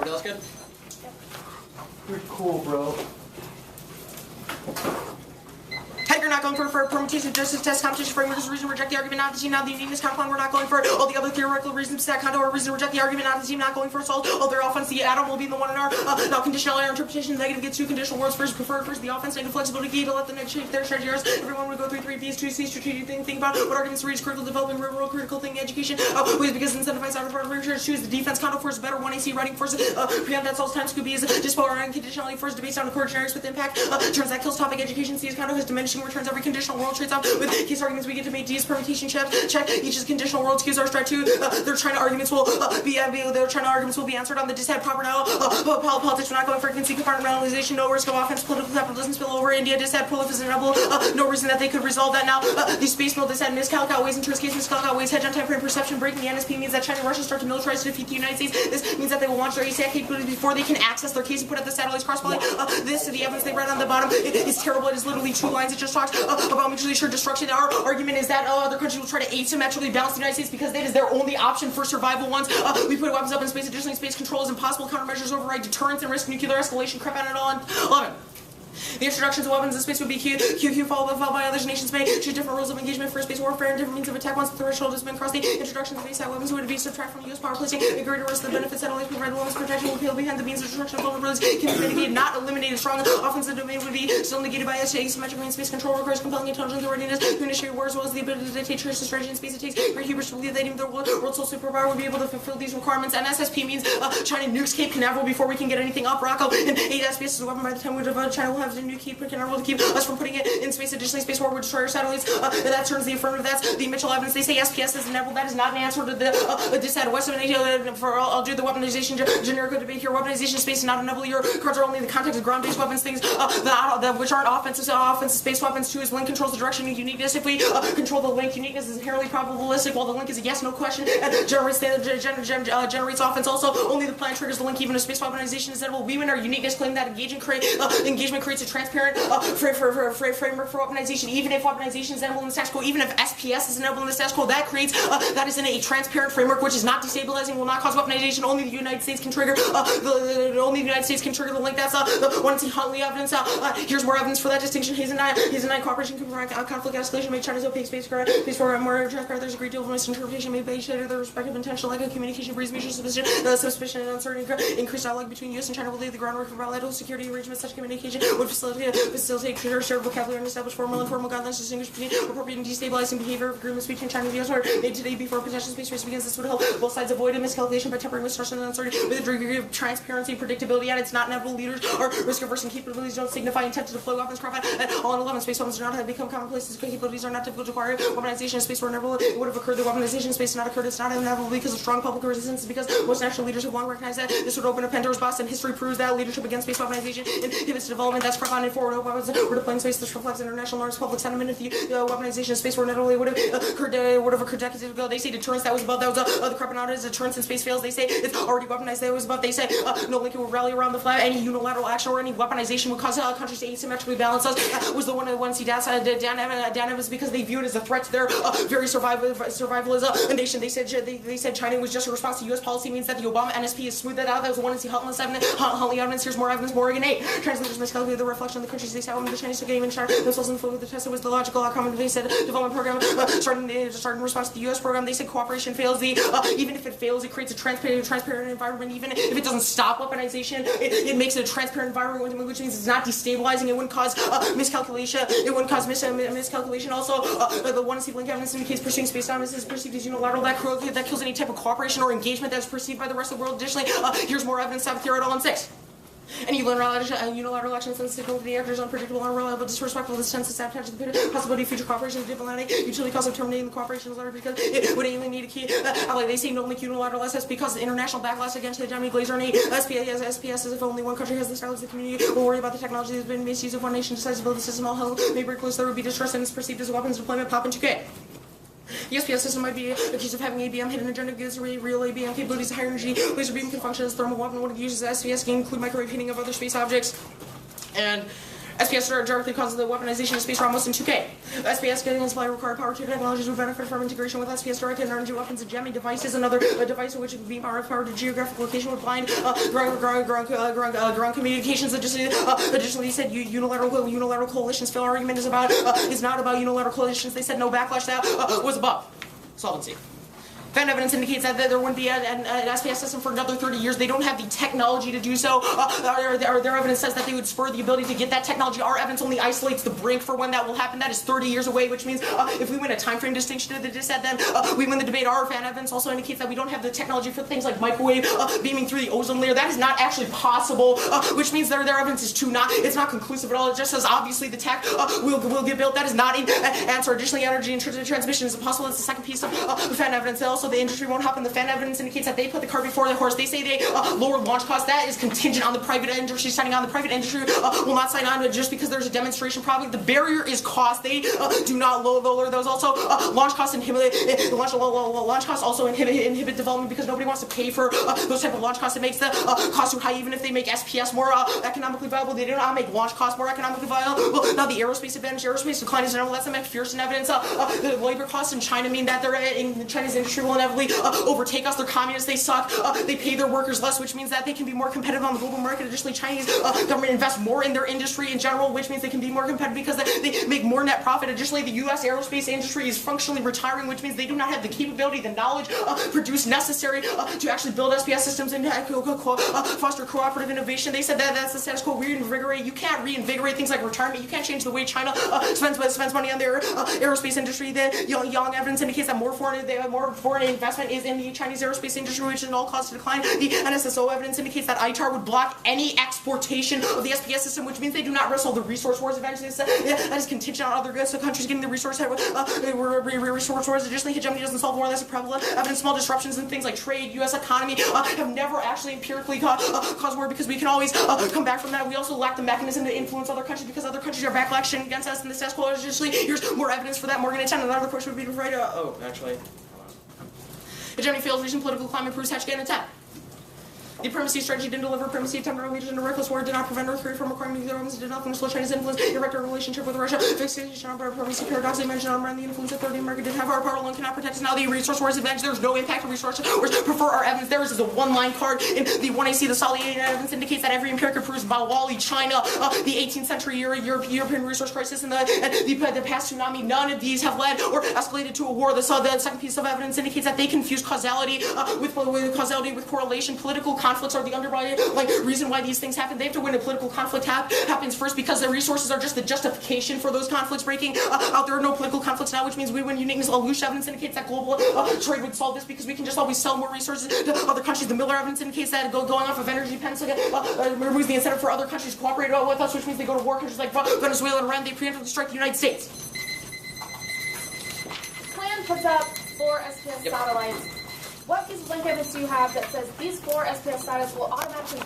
Everybody else good? You're cool, bro. You're not going for permutation, justice, test, competition, framework is a reason to reject the argument, not the team, not the uniqueness, compound, we're not going for all the other theoretical reasons, stack, condo, or reason to reject the argument, not the team, not going for assault, all their offense, the atom will be the one in our, now conditional error interpretation, negative gets two conditional words first, preferred first, the offense, negative flexibility, key to let the negative shape their strategies, everyone would go through 3 P's, 2 C's, strategic think about what arguments to reach, critical development, real world, critical thinking, education, ways because incentivize out of our research, choose the defense, condo force, better, 1 AC, writing force, preempt that solves time, Scooby is dispower, and conditionality first, debates on the core generics with impact, turns that kills topic, education, sees condo has diminishing returns, every conditional world trades off with case arguments we get to make D's permutation check each is conditional world cues our strike two their China arguments will be answered on the disad proper now politics we're not going for conceit compartmentalization no risk of offense political capital doesn't spill over India disad prolif is inevitable no reason that they could resolve that now these space mill disad miscalc outweighs in terms case miscalc outweighs hedge on time frame perception breaking the NSP means that China and Russia start to militarize to defeat the United States this means that they will launch their ASAT capability before they can access their case and put up the satellites cross-play this the evidence they read on the bottom it's terrible it is literally 2 lines it just talks about mutually assured destruction. Our argument is that other countries will try to asymmetrically balance the United States because that is their only option for survival once we put weapons up in space. Additionally, space control is impossible. Countermeasures override deterrence and risk nuclear escalation. Crap out it all. 11. The introductions of weapons in space would be QQ followed by others. Nations may choose different rules of engagement for space warfare and different means of attack once the threshold has been crossed. The introduction of base weapons would be subtract from U.S. power placing a greater risk the benefits satellites provide the lowest protection will peel behind the means of destruction of vulnerabilities can be mitigated, not eliminated. Strong offensive domain would be still negated by asymmetrically in space control requires compelling intelligence and readiness to initiate war as well as the ability to dictate choice strategy in space. It takes great hubris to believe that even the world's sole superpower would be able to fulfill these requirements. And SSP means China nukes Cape Canaveral before we can get anything up. Rocco and 8 SPS is a weapon by the time we develop China will have a new Cape Canaveral to keep us from putting it in space. Additionally, space war would destroy our satellites. That turns the affirmative. That's the Mitchell evidence. They say SPS is inevitable. That is not an answer to the disad Western. I'll do the weaponization generic debate here. Weaponization of space is not inevitable. Your cards are only in the context of ground-based weapons. Things which aren't offensive space weapons. 2 is link controls the direction and uniqueness. If we control the link, uniqueness is inherently probabilistic. While the link is a yes, no question, and generates offense. Also, only the plan triggers the link. Even if space weaponization is inevitable, we win our uniqueness. Claim that engagement creates a transparent framework for weaponization. Even if weaponization is inevitable in the status quo, even if SPS is inevitable in the status quo, that creates that is in a transparent framework which is not destabilizing, will not cause weaponization. Only the United States can trigger only the United States can trigger the link. That's the one see Huntley evidence. Here's more evidence for that distinction. Hazen 9 cooperation can prevent conflict escalation, make China's opaque space program more transparent. There's a great deal of misinterpretation made by each other. Their respective intentional lack of communication breeds mutual suspicion and uncertainty. Increased dialogue between U.S. and China will lay the groundwork for bilateral security arrangements. Such communication would facilitate shared vocabulary and establish formal and informal guidelines to distinguish between appropriate and destabilizing behavior of agreements between China and the U.S. are made today before potential space race begins. This would help both sides avoid a miscalculation by tempering mistrust and uncertainty with a degree of transparency and predictability. And it's not inevitable. Leaders or risk-averse and capabilities don't signify intent to deploy weapons. Crop at all in 11. Space weapons do not have become commonplace. These capabilities are not difficult to acquire. Weaponization in space were inevitable. It would have occurred. The weaponization in space has not occurred. It's not inevitable because of strong public resistance. Because most national leaders have long recognized that this would open a Pandora's box, and history proves that leadership against space weaponization inhibits development. That's front and forward. Weapons were deployed in space. This reflects international norms, public sentiment. If the weaponization of space were inevitable, it would have occurred decades ago. They say deterrence that was above. That was the creeping out is deterrence in space fails. They say it's already weaponized. That was above. They say no link will rally around the flag. Any unilateral action or any weaponization would cause countries to asymmetrically balance us. Was the one see Dan Evans because they view it as a threat to their very survival as a nation. They said China was just a response to U.S. policy means that the Obama NSP has smoothed that out. That was the one in see Huntley evidence. Here's more evidence. Morgan 8. Translators miscalculated the reflection of the countries they said when the Chinese took aim and shot themselves in the foot with the test. It was the logical outcome of the base development program starting in response to the U.S. program. They said cooperation fails. Even if it fails, it creates a transparent environment. Even if it doesn't stop weaponization, it makes it a transparent environment, which means it's not destabilizing. It wouldn't cause miscalculation. It wouldn't cause miscalculation. Also, the one see link evidence indicates pursuing space dominance is perceived as unilateral. That kills any type of cooperation or engagement that's perceived by the rest of the world. Additionally, here's more evidence. Sabbath theory at all in 6. Any unilateral action sends signal to the actors unpredictable, unreliable, disrespectful. This tends to sabotage the possibility of future cooperation with diplomatic utility cause of terminating the cooperation letter because it would alienate a key ally. They say no link unilateral SS because the international backlash against the Hegemony Glazer and SPS is if only one country has the style of the community will worry about the technology that's been misused. If one nation decides to build the system, all hell may break loose. There would be distrust and it's perceived as a weapons deployment. Pop in 2K. The SPS system might be accused of having ABM hidden agenda gives real ABM capabilities. Higher energy laser beam can function as a thermal weapon. What it uses SPS can include microwave heating of other space objects. And SPS directly causes the weaponization of space almost in 2K. SPS getting and supply required power to technologies would benefit from integration with SPS directed energy weapons and jamming devices. Another device in which beam power to geographic location would blind ground communications. Additionally, he said unilateral coalitions. Fail argument is not about unilateral coalitions. They said no backlash. That was above solvency. Fan evidence indicates that there wouldn't be an SPS system for another 30 years. They don't have the technology to do so. Their evidence says that they would spur the ability to get that technology. Our evidence only isolates the brink for when that will happen. That is 30 years away, which means if we win a time frame distinction to the dissent, then we win the debate. Our fan evidence also indicates that we don't have the technology for things like microwave beaming through the ozone layer. That is not actually possible, which means their evidence is it's not conclusive at all. It just says obviously the tech will get built. That is not an answer. Additionally, energy and transmission is impossible. It's the second piece of fan evidence. Also, the industry won't hop in. The fan evidence indicates that they put the cart before the horse. They say they lower launch costs. That is contingent on the private industry signing on. The private industry will not sign on just because there's a demonstration. Probably the barrier is cost. They do not lower those. Also, launch costs inhibit development because nobody wants to pay for those type of launch costs. It makes the cost too high. Even if they make SPS more economically viable, they do not make launch costs more economically viable. Well, now the aerospace advantage, aerospace decline is general. That's the McPherson evidence. The labor costs in China mean that in China's industry will inevitably overtake us. They're communists. They suck. They pay their workers less, which means that they can be more competitive on the global market. Additionally, Chinese government invests more in their industry in general, which means they can be more competitive because they make more net profit. Additionally, the U.S. aerospace industry is functionally retiring, which means they do not have the capability, the knowledge produced necessary to actually build SPS systems and foster cooperative innovation. They said that that's the status quo. Reinvigorate. You can't reinvigorate things like retirement. You can't change the way China spends money on their aerospace industry. The young evidence indicates that more foreign investment is in the Chinese aerospace industry, which is all cause to decline. The NSSO evidence indicates that ITAR would block any exportation of the SPS system, which means they do not wrestle the resource wars eventually. That is contingent on other countries getting the resource wars. Additionally, hegemony doesn't solve war. That's a prevalent evidence. Small disruptions in things like trade, U.S. economy have never actually empirically caused war because we can always come back from that. We also lack the mechanism to influence other countries because other countries are backlashing against us in the status quo. Additionally, here's more evidence for that. Morgan and 10. Another question would be right. Hegemony fails recent political climate proves Hatch and attack. The primacy strategy didn't deliver. Primacy temporary leaders into reckless war did not prevent North Korea from acquiring nuclear weapons. Did not slow China's influence. Erect our relationship with Russia. Fixation on primacy paradox. They mentioned on the influence of 30 America didn't have our power alone cannot protect us. Now the resource wars advantage. There's no impact on resource wars. Prefer our evidence. There is a one-line card in the 1AC. The solid evidence indicates that every empirical proves Wally, China, the 18th century European resource crisis, and the past tsunami. None of these have led or escalated to a war. The second piece of evidence indicates that they confuse causality with correlation. Political conflicts are the underlying reason why these things happen. They have to win a political conflict happens first because the resources are just the justification for those conflicts breaking out. There are no political conflicts now, which means we win uniqueness. Loose evidence indicates that global trade would solve this because we can just always sell more resources to other countries. The Miller evidence indicates that going off of energy depends removes the incentive for other countries to cooperate with us, which means they go to war. Countries like Venezuela and Iran, they preemptively strike the United States. Plan puts up 4 SPS satellites. What piece of link evidence do you have that says these 4 SPS satellites will automatically